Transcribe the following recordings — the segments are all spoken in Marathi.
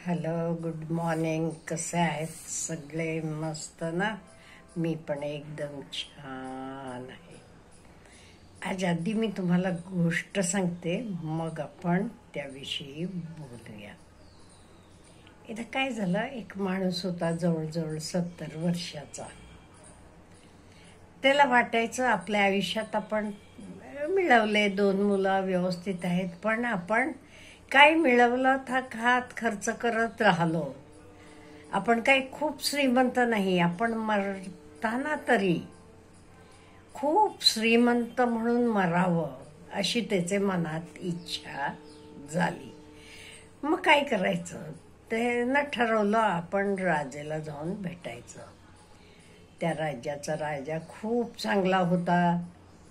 Hello, good morning. कसे आहेत सगळे? मस्त ना? मी पण एकदम छान आहे. आज आधी मी तुम्हाला गोष्ट सांगते, मग आपण त्याविषयी बोलूया. इथं काय झालं, एक माणूस होता जवळजवळ 70 वर्षाचा. त्याला वाटायचं आपल्या आयुष्यात आपण मिळवले, 2 मुलं व्यवस्थित आहेत, पण आपण काय मिळवलं तर खात खर्च करत राहिलो. आपण काही खूप श्रीमंत नाही, आपण मरताना तरी खूप श्रीमंत म्हणून मरावं अशी त्याचे मनात इच्छा झाली. मग काय करायचं? त्यानं ठरवलं आपण राजाला जाऊन भेटायचं. त्या राज्याचा राजा खूप चांगला होता,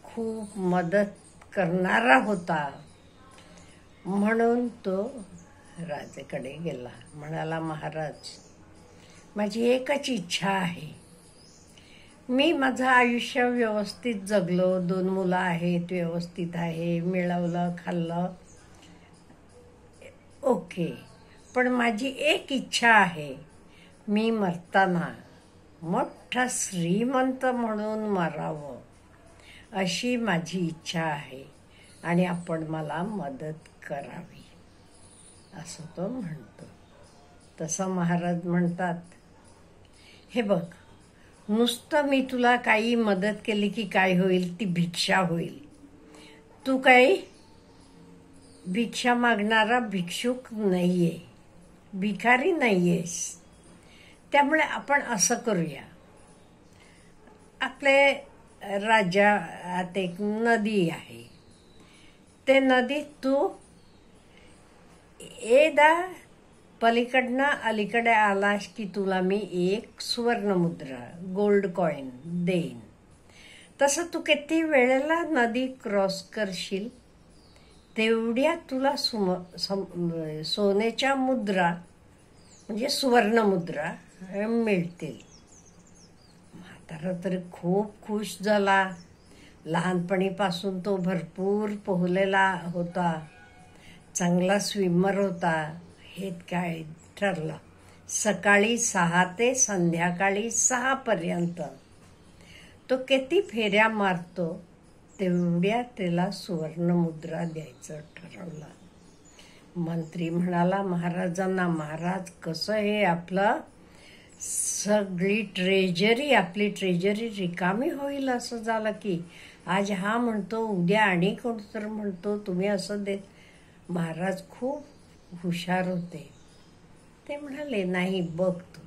खूप मदत करणारा होता. म्हणून तो राजाकडे गेला. म्हणाला, महाराज, माझी एकच इच्छा आहे. मी माझं आयुष्य व्यवस्थित जगलो, 2 मुलं आहेत, व्यवस्थित आहे, मिळवलं खाल्लं, ओके. पण माझी एक इच्छा आहे, मी मरताना मोठा श्रीमंत म्हणून मरावं अशी माझी इच्छा आहे आणि आपण मला मदत करावी, असं तो म्हणतो. तसं महाराज म्हणतात, हे बघ, नुसतं मी तुला काही मदत केली की काय होईल? ती भिक्षा होईल. तू काही भिक्षा मागणारा भिक्षुक नाहीये, भिकारी नाहीयेस. त्यामुळे आपण असं करूया, आपले राज्यात एक नदी आहे, ते नदीत तू एकदा पलीकडनं अलीकडे आलास की तुला मी एक सुवर्णमुद्रा, गोल्ड कॉईन देईन. तसं तू किती वेळेला नदी क्रॉस करशील तेवढ्या तुला सोन्याच्या मुद्रा म्हणजे सुवर्णमुद्रा मिळतील. म्हातारा तर खूप खुश झाला. लहानपणीपासून तो भरपूर पोहलेला होता, चांगला स्विमर होता. हे काय ठरलं, सकाळी 6 ते संध्याकाळी 6 पर्यंत तो किती फेऱ्या मारतो तेवढ्या त्याला सुवर्णमुद्रा द्यायचं ठरवलं. मंत्री म्हणाला महाराजांना, महाराज, कसं हे आपलं सगळी आपली ट्रेजरी रिकामी होईल असं झालं की आज हा म्हणतो, उद्या आणि कोणतर म्हणतो, तुम्ही असं देत. महाराज खूप हुशार होते. ते म्हणाले, नाही, बघ तू.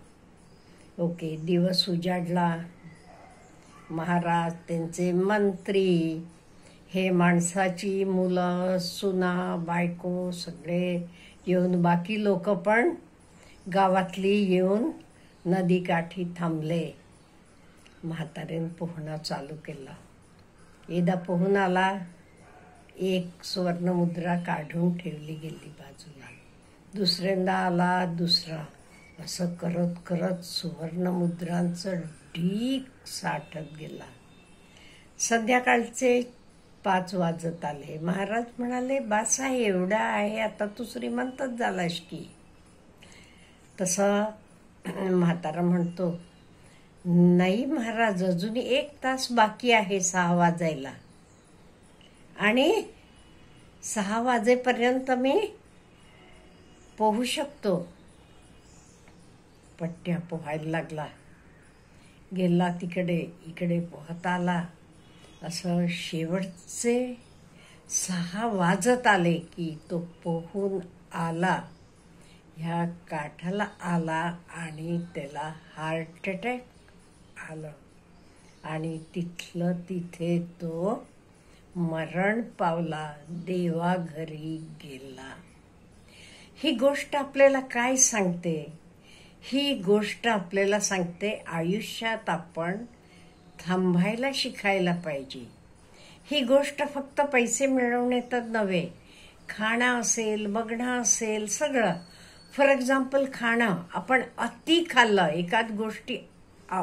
ओके. दिवस उजाडला. महाराज, त्यांचे मंत्री, हे माणसाची मुलं, सुना, बायको सगळे येऊन, बाकी लोक पण गावातली येऊन नदीकाठी थांबले. म्हाताऱ्याने पोहणं चालू केलं. एकदा पोहून आला, एक सुवर्णमुद्रा काढून ठेवली गेली बाजूला. दुसऱ्यांदा आला, दुसरा. असं करत करत सुवर्णमुद्रांचं ढीग साठत गेला. संध्याकाळचे 5 वाजत आले. महाराज म्हणाले, बास आहे, एवढा आहे, आता तू श्रीमंतच झालास की. तसं म्हातारा म्हणतो, नाही महाराज, अजून 1 तास बाकी आहे 6 वाजायला आणि 6 वाजेपर्यंत मी पोहू शकतो. पट्ट्या पोहायला लागला, गेला तिकडे इकडे पोहत आला. असं शेवटचे 6 वाजत आले की तो पोहून आला, ह्या काठाला आला आणि त्याला हार्ट अटॅक आलं आणि तिथलं तिथे तो मरण पावला, देवाघरी गेला. ही गोष्ट आपल्याला काय सांगते? ही गोष्ट आपल्याला सांगते, आयुष्यात आपण थांबायला शिकायला पाहिजे. ही गोष्ट फक्त पैसे मिळवण्यातच नव्हे, खाणं असेल, बघणं असेल, सगळं. फॉर एक्झाम्पल, खाणं. आपण अति खाल्लं, एखाद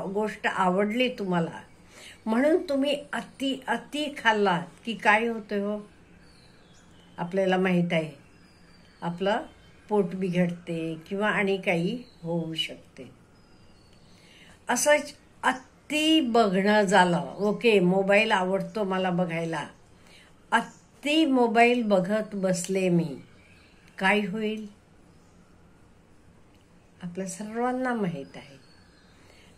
गोष्ट आवडली तुम्हाला, म्हणून तुम्ही अति खाल्लात की काय होतं हो? आपल्याला माहीत आहे, आपलं पोट बिघडते किंवा आणि काही होऊ शकते. असंच अति बघणं झालं. ओके, मोबाईल आवडतो मला बघायला, अति मोबाईल बघत बसले मी, काय होईल आपल्या सर्वांना माहीत आहे.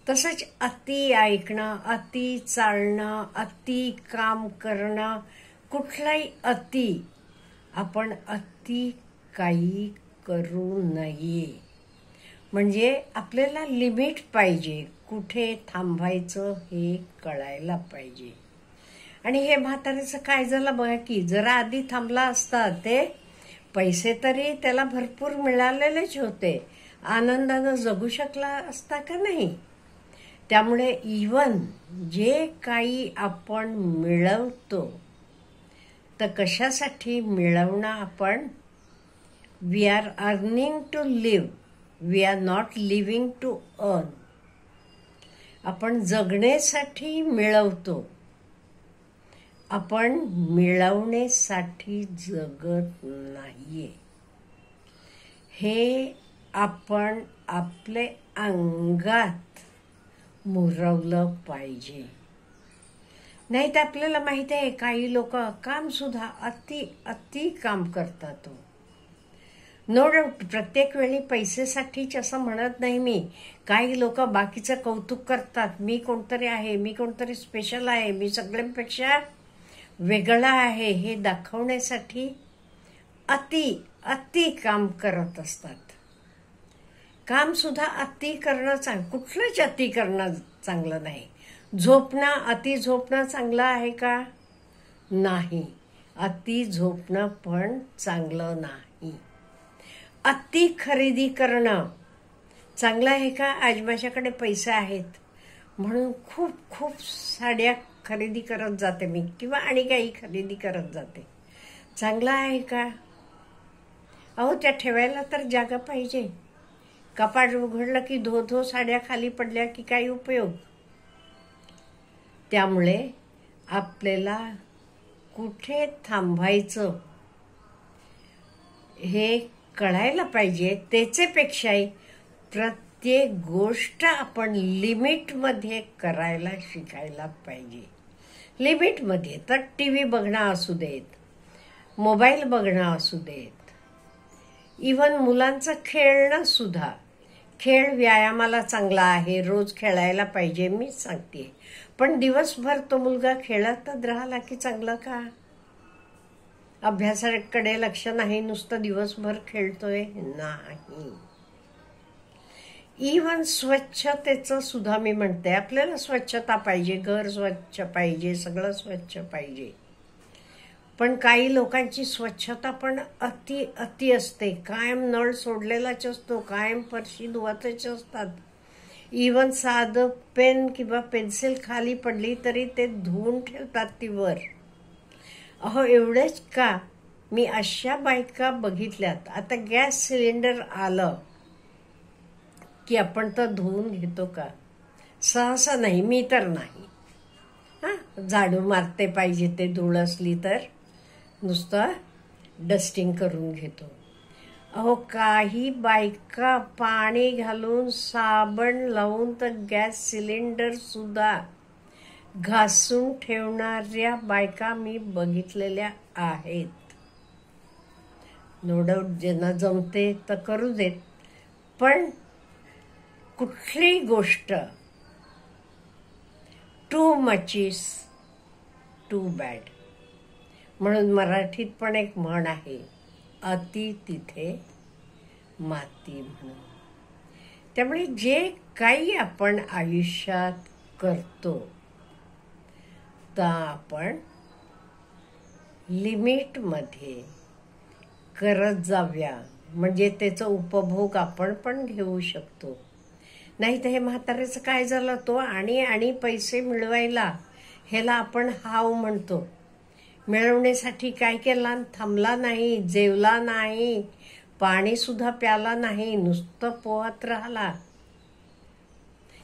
तसंच अति ऐकणं, अति चालणं, अति काम करणं, कुठलाही अति, आपण अति काही करू नये. म्हणजे आपल्याला लिमिट पाहिजे, कुठे थांबायचं हे कळायला पाहिजे. आणि हे म्हातारीचं काय झालं बघा की, जरा आधी थांबला असता, ते पैसे तरी त्याला भरपूर मिळालेलेच होते, आनंदानं जगू शकला असता का नाही. त्यामुळे इवन जे काही आपण मिळवतो, तर कशासाठी मिळवणं आपण, we are earning to live, we are not living to earn. आपण जगण्यासाठी मिळवतो, आपण मिळवण्यासाठी जगत नाहीये. हे आपण आपले अंगात मुरवलं पाहिजे. नाही तर आपल्याला माहिती आहे, काही लोक काम सुद्धा अति काम करतात. नो डाऊट, प्रत्येक वेळी पैसेसाठीच असं म्हणत नाही मी. काही लोक बाकीचं कौतुक करतात, मी कोणतरी आहे, मी कोणतरी स्पेशल आहे, मी सगळ्यांपेक्षा वेगळा आहे, हे दाखवण्यासाठी अति काम करत असतात. काम सुद्धा अति करणं कुठलंच अति करणं चांगलं नाही. अति झोपणं चांगलं आहे का? नाही. अति झोपणं पण चांगलं नाही. अति खरेदी करणं चांगलं आहे का? आज माझ्याकडे पैसे आहेत म्हणून खूप साड्या खरेदी करत जाते मी, किंवा आणि काही खरेदी करत जाते, चांगलं आहे का? अहो, त्या ठेवायला तर जागा पाहिजे. कपाट उघडलं की धो साड्या खाली पडल्या की काही उपयोग. त्यामुळे आपल्याला कुठे थांबायचं हे कळायला पाहिजे. त्याच्यापेक्षाही प्रत्येक गोष्ट आपण लिमिटमध्ये करायला शिकायला पाहिजे. लिमिटमध्ये, तर टीव्ही बघणं असू देत, मोबाईल बघणं असू देत, इवन मुलांचं खेळणं सुद्धा. खेळ व्यायामाला चांगला आहे, रोज खेळायला पाहिजे, मीच सांगते. पण दिवसभर तो मुलगा खेळतच राहिला की चांगलं का? अभ्यासाकडे लक्ष नाही, नुसतं दिवसभर खेळतोय, नाही. इवन स्वच्छतेचं सुद्धा मी म्हणते, आपल्याला स्वच्छता पाहिजे, घर स्वच्छ पाहिजे, सगळं स्वच्छ पाहिजे. पण काही लोकांची स्वच्छता पण अति असते. कायम नळ सोडलेलाच असतो, कायम फरशी धुवायचे असतात. इवन साधं पेन किंवा पेन्सिल खाली पडली तरी ते धुवून ठेवतात ती वर. अहो, एवढेच का, मी अशा बायका बघितल्यात. आता गॅस सिलेंडर आलं की आपण तर धुवून घेतो का? सहसा नाही, मी तर नाही. झाडू मारते पाहिजे ते धूळ असली तर, नुसतं डस्टिंग करून घेतो. अहो, काही बायका पाणी घालून साबण लावून तर गॅस सिलेंडर सुद्धा घासून ठेवणाऱ्या बायका मी बघितलेल्या आहेत. नो डाऊट, ज्यांना जमते तर करू देत. पण कुठली गोष्ट too much is too bad. म्हणून मराठीत पण एक म्हण आहे, अति तिथे माती म्हणून. त्यामुळे जे काही आपण आयुष्यात करतो तर आपण लिमिटमध्ये करत जाऊया, म्हणजे त्याचा उपभोग आपण पण घेऊ शकतो. नाही तर हे म्हाताऱ्याचं काय झालं, तो आणि पैसे मिळवायला, ह्याला आपण हाव म्हणतो. मिळवण्यासाठी काय केला, थांबला नाही, जेवला नाही, पाणी सुद्धा प्याला नाही, नुसतं पोहत राहिला.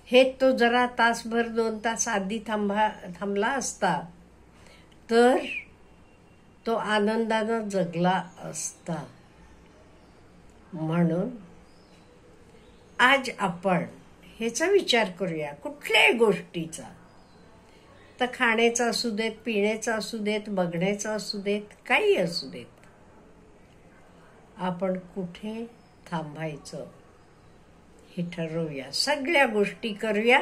हे तो जरा तासभर 2 तास आधी थांबला असता तर तो आनंदानं जगला असता. म्हणून आज आपण ह्याचा विचार करूया, कुठल्याही गोष्टीचा, तर खाण्याचा असू देत, पिण्याचा असू देत, बघण्याचा असू देत, काही असू देत, आपण कुठे थांबायचं हे ठरवूया. सगळ्या गोष्टी करूया,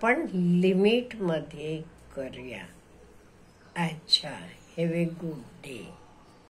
पण लिमिटमध्ये करूया. अच्छा, हॅव ए गुड डे.